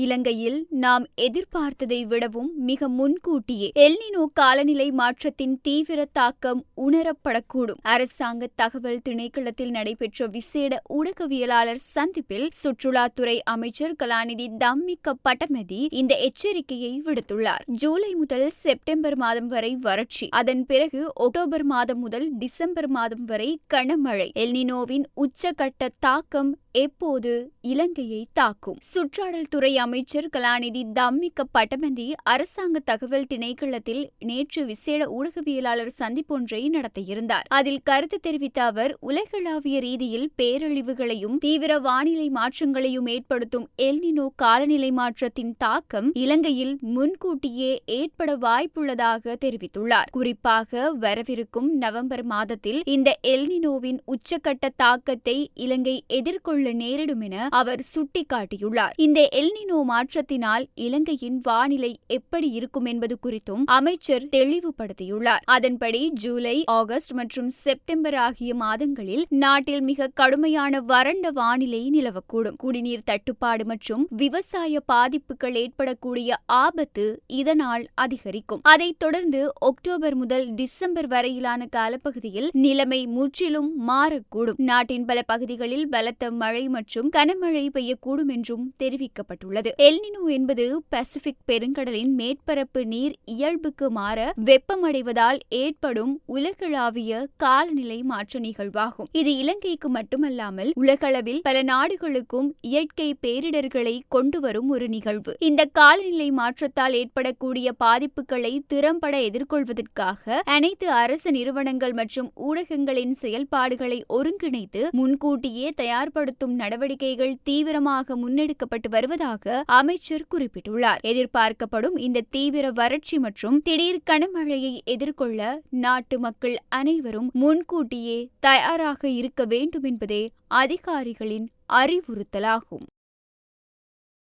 இலங்கையில் நாம் எதிர்பார்த்ததை விடவும் மிக முன்கூட்டியே எல்னினோ காலநிலை மாற்றத்தின் தீவிர தாக்கம் உணரப்படக்கூடும். அரசாங்க தகவல் திணைக்களத்தில் நடைபெற்ற விசேட ஊடகவியலாளர் சந்திப்பில் சுற்றுலாத்துறை அமைச்சர் கலாநிதி தம்மிக்க பட்டமதி இந்த எச்சரிக்கையை விடுத்துள்ளார். ஜூலை முதல் செப்டம்பர் மாதம் வரை வறட்சி, அதன் பிறகு அக்டோபர் மாதம் முதல் டிசம்பர் மாதம் வரை கனமழை. எல்னினோவின் உச்சகட்ட தாக்கம் எப்போது இலங்கையை தாக்கும்? சுற்றாடல் துறை அமைச்சர் கலாநிதி தம்மிக்க பட்டமதி அரசாங்க தகவல் திணைக்களத்தில் நேற்று விசேட ஊடகவியலாளர் சந்திப்பொன்றை நடத்தியிருந்தார். அதில் கருத்து தெரிவித்த அவர், உலகளாவிய ரீதியில் பேரழிவுகளையும் தீவிர வானிலை மாற்றங்களையும் ஏற்படுத்தும் எல்னினோ காலநிலை மாற்றத்தின் தாக்கம் இலங்கையில் முன்கூட்டியே ஏற்பட வாய்ப்புள்ளதாக தெரிவித்துள்ளார். குறிப்பாக வரவிருக்கும் நவம்பர் மாதத்தில் இந்த எல்னினோவின் உச்சகட்ட தாக்கத்தை இலங்கை எதிர்கொள்ள நேரிடும் என அவர் சுட்டிக்காட்டியுள்ளார். இந்த எல்னினோ மாற்றத்தினால் இலங்கையின் வானிலை எப்படி இருக்கும் என்பது குறித்தும் அமைச்சர் தெளிவுபடுத்தியுள்ளார். அதன்படி ஜூலை, ஆகஸ்ட் மற்றும் செப்டம்பர் ஆகிய மாதங்களில் நாட்டில் மிக கடுமையான வறண்ட வானிலை நிலவக்கூடும். குடிநீர் தட்டுப்பாடு மற்றும் விவசாய பாதிப்புகள் ஏற்படக்கூடிய ஆபத்து இதனால் அதிகரிக்கும். அதைத் தொடர்ந்து அக்டோபர் முதல் டிசம்பர் வரையிலான காலப்பகுதியில் நிலைமை முற்றிலும் மாறக்கூடும். நாட்டின் பல பகுதிகளில் பலத்த மழை மற்றும் கனமழை பெய்யக்கூடும் என்றும் தெரிவிக்கப்பட்டுள்ளது. எல்னினோ என்பது பசிபிக் பெருங்கடலின் மேற்பரப்பு நீர் இயல்புக்கு மாற வெப்பமடைவதால் ஏற்படும் உலகளாவிய காலநிலை மாற்ற நிகழ்வாகும். இது இலங்கைக்கு மட்டுமல்லாமல் உலகளவில் பல நாடுகளுக்கும் இயற்கை பேரிடர்களை கொண்டு வரும் ஒரு நிகழ்வு. இந்த காலநிலை மாற்றத்தால் ஏற்படக்கூடிய பாதிப்புகளை திறம்பட எதிர்கொள்வதற்காக அனைத்து அரசு நிறுவனங்கள் மற்றும் ஊடகங்களின் செயல்பாடுகளை ஒருங்கிணைத்து முன்கூட்டியே தயார்படுத்தும் நடவடிக்கைகள் தீவிரமாக முன்னெடுக்கப்பட்டு வருவதாக அமைச்சர் குறிப்பிட்டுள்ளார். எதிர்பார்க்கப்படும் இந்த தீவிர வறட்சி மற்றும் திடீர் கனமழையை எதிர்கொள்ள நாட்டு மக்கள் அனைவரும் முன்கூட்டியே தயாராக இருக்க வேண்டும் என்பதே அதிகாரிகளின் அறிவுறுத்தலாகும்.